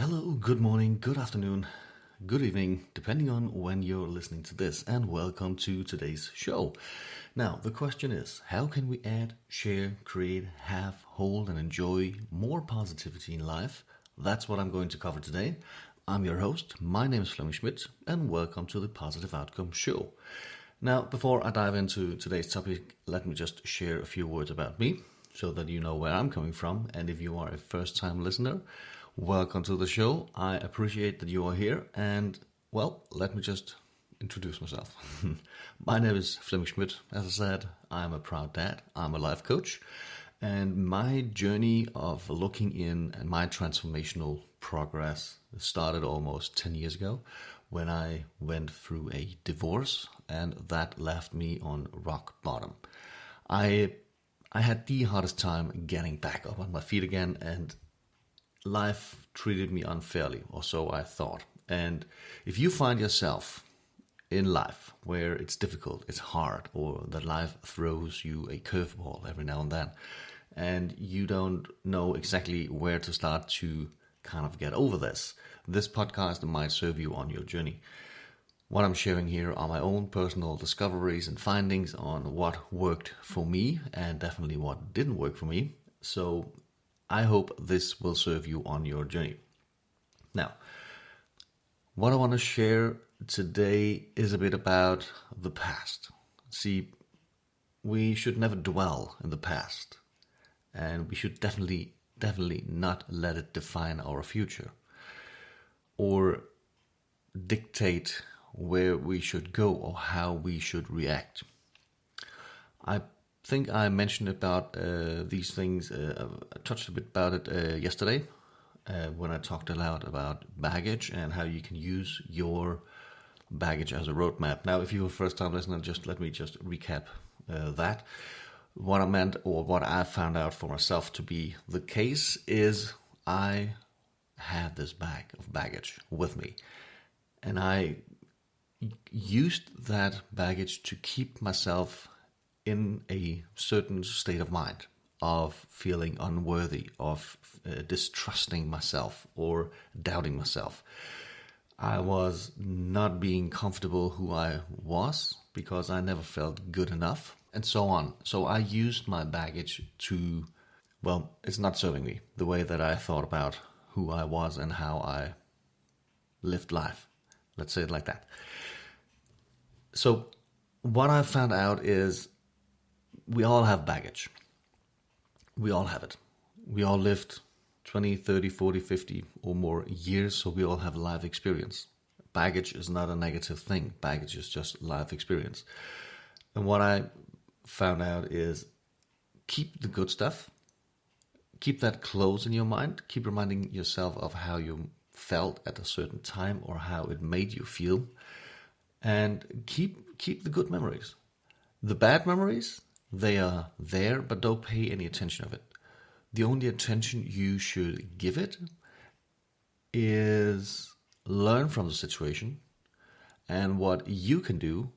Hello, good morning, good afternoon, good evening, depending on when you're listening to this, and welcome to today's show. Now, the question is, how can we add, share, create, have, hold, and enjoy more positivity in life? That's what I'm going to cover today. I'm your host, my name is Flemming Schmidt, and welcome to the Positive Outcome Show. Now, before I dive into today's topic, let me just share a few words about me, so that you know where I'm coming from, and if you are a first-time listener, welcome to the show. I appreciate that you are here, and well, let me just introduce myself. My name is Flemming Schmidt. As I said, I'm a proud dad. I'm a life coach, and my journey of looking in and my transformational progress started almost 10 years ago when I went through a divorce, and that left me on rock bottom. I had the hardest time getting back up on my feet again, and life treated me unfairly, or so I thought. And if you find yourself in life where it's difficult, it's hard, or that life throws you a curveball every now and then, and you don't know exactly where to start to kind of get over this podcast might serve you on your journey. What I'm sharing here are my own personal discoveries and findings on what worked for me and definitely what didn't work for me. So I hope this will serve you on your journey. Now, what I want to share today is a bit about the past. See, we should never dwell in the past, and we should definitely not let it define our future or dictate where we should go or how we should react. I think I mentioned about these things, I touched a bit about it yesterday when I talked aloud about baggage and how you can use your baggage as a roadmap. Now, if you're a first-time listener, let me recap that. What I meant, or what I found out for myself to be the case, is I had this bag of baggage with me, and I used that baggage to keep myself in a certain state of mind of feeling unworthy, of distrusting myself or doubting myself. I was not being comfortable who I was because I never felt good enough, and so on. So I used my baggage to, well, it's not serving me the way that I thought about who I was and how I lived life. Let's say it like that. So what I found out is we all have baggage. We all have it. We all lived 20, 30, 40, 50 or more years, so we all have life experience. Baggage is not a negative thing. Baggage is just life experience. And what I found out is keep the good stuff. Keep that close in your mind. Keep reminding yourself of how you felt at a certain time or how it made you feel. And keep the good memories. The bad memories, they are there, but don't pay any attention of it. The only attention you should give it is learn from the situation and what you can do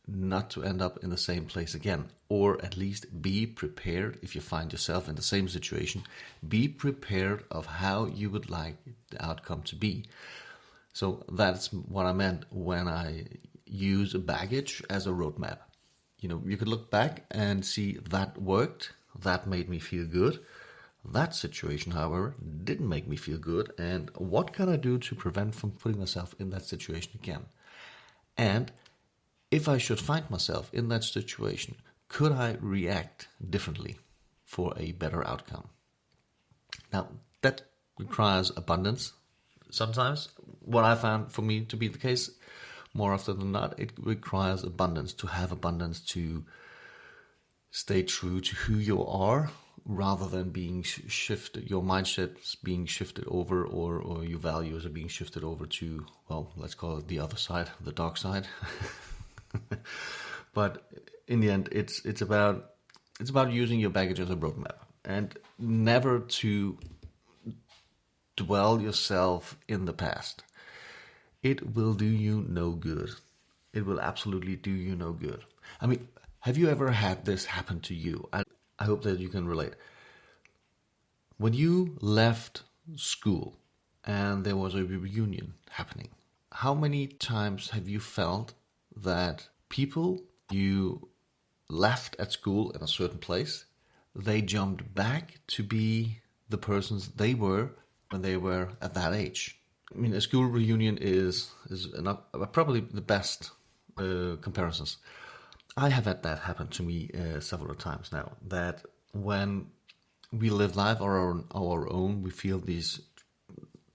not to end up in the same place again, or at least be prepared. If you find yourself in the same situation, be prepared of how you would like the outcome to be. So that's what I meant when I use baggage as a roadmap. You know, you could look back and see that worked, that made me feel good. That situation, however, didn't make me feel good, and what can I do to prevent from putting myself in that situation again? And if I should find myself in that situation, could I react differently for a better outcome? Now, that requires abundance. Sometimes, what I found for me to be the case, more often than not, it requires abundance, to have abundance, to stay true to who you are, rather than being shifted, your mindset's being shifted over, or your values are being shifted over to, well, let's call it the other side, the dark side. But in the end, it's about using your baggage as a roadmap, and never to dwell yourself in the past. It will do you no good. It will absolutely do you no good. I mean, have you ever had this happen to you? I hope that you can relate. When you left school, and there was a reunion happening. How many times have you felt that people you left at school in a certain place, they jumped back to be the persons they were when they were at that age? I mean, a school reunion is not probably the best comparisons. I have had that happen to me several times now. That when we live life on our own, we feel these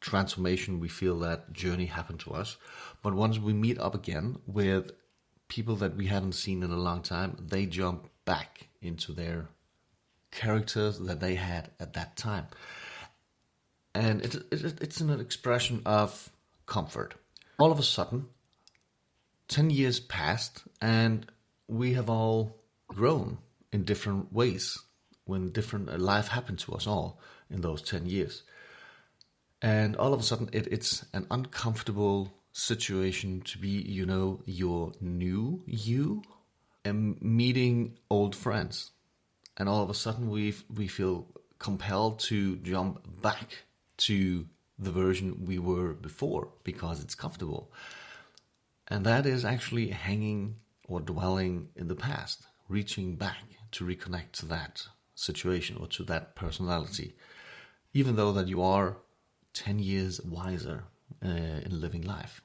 transformation, we feel that journey happen to us. But once we meet up again with people that we haven't seen in a long time, they jump back into their characters that they had at that time. And it's an expression of comfort. All of a sudden, 10 years passed and we have all grown in different ways when different life happened to us all in those 10 years. And all of a sudden, it's an uncomfortable situation to be, your new you and meeting old friends. And all of a sudden, we feel compelled to jump back to the version we were before because it's comfortable. And that is actually hanging or dwelling in the past, reaching back to reconnect to that situation or to that personality, even though that you are 10 years wiser in living life.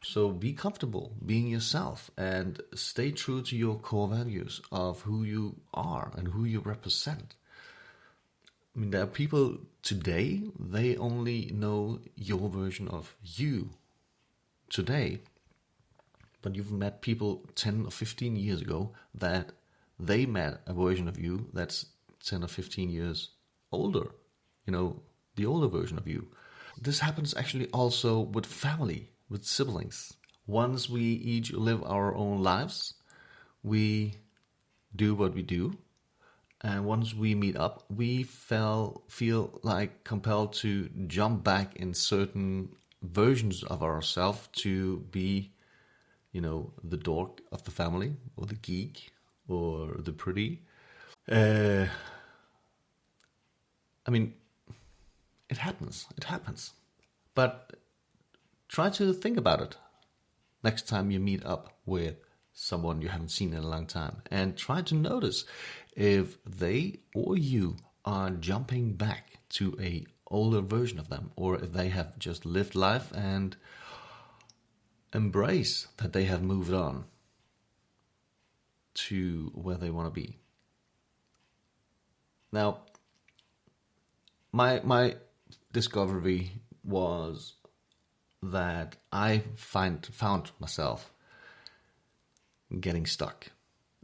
So be comfortable being yourself and stay true to your core values of who you are and who you represent. I mean, there are people today, they only know your version of you today. But you've met people 10 or 15 years ago that they met a version of you that's 10 or 15 years older. The older version of you. This happens actually also with family, with siblings. Once we each live our own lives, we do what we do. And once we meet up, we feel like compelled to jump back in certain versions of ourselves to be, the dork of the family, or the geek, or the pretty. I mean, it happens. But try to think about it next time you meet up with someone you haven't seen in a long time. And try to notice if they or you are jumping back to a older version of them, or if they have just lived life and embrace that they have moved on to where they want to be. Now, my discovery was that I found myself getting stuck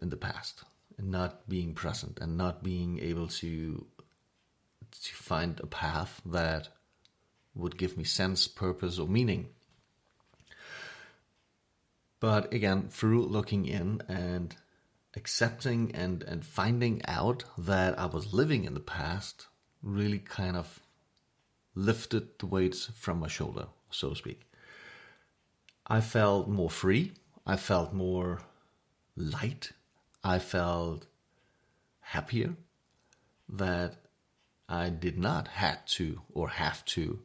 in the past and not being present and not being able to find a path that would give me sense, purpose, or meaning. But again, through looking in and accepting and finding out that I was living in the past really kind of lifted the weights from my shoulder, so to speak. I felt more free. I felt more light. I felt happier that I did not have to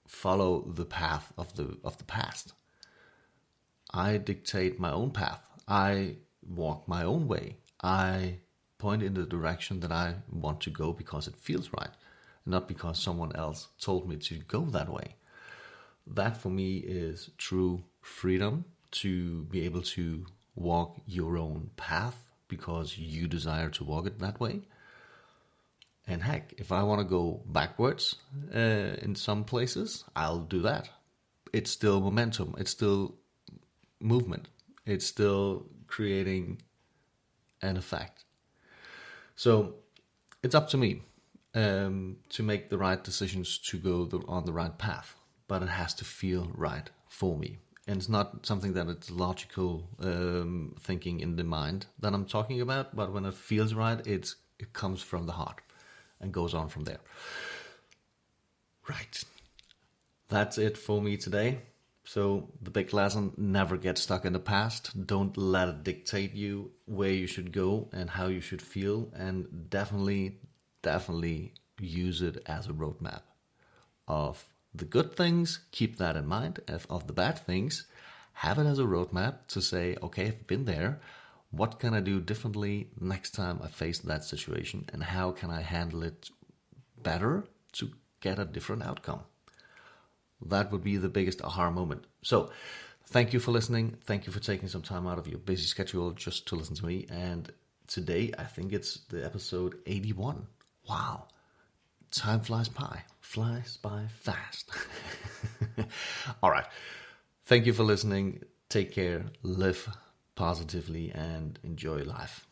follow the path of the past. I dictate my own path. I walk my own way. I point in the direction that I want to go because it feels right, not because someone else told me to go that way. That for me is true freedom, to be able to walk your own path because you desire to walk it that way. And heck, if I want to go backwards in some places, I'll do that. It's still momentum. It's still movement. It's still creating an effect. So it's up to me to make the right decisions to go on the right path. But it has to feel right for me. And it's not something that it's logical thinking in the mind that I'm talking about. But when it feels right, it comes from the heart and goes on from there. Right. That's it for me today. So the big lesson: never get stuck in the past. Don't let it dictate you where you should go and how you should feel. And definitely use it as a roadmap of the good things, keep that in mind. Of the bad things, have it as a roadmap to say, okay, I've been there. What can I do differently next time I face that situation? And how can I handle it better to get a different outcome? That would be the biggest aha moment. So, thank you for listening. Thank you for taking some time out of your busy schedule just to listen to me. And today, I think it's the episode 81. Wow. Time flies by fast. All right. Thank you for listening. Take care, live positively, and enjoy life.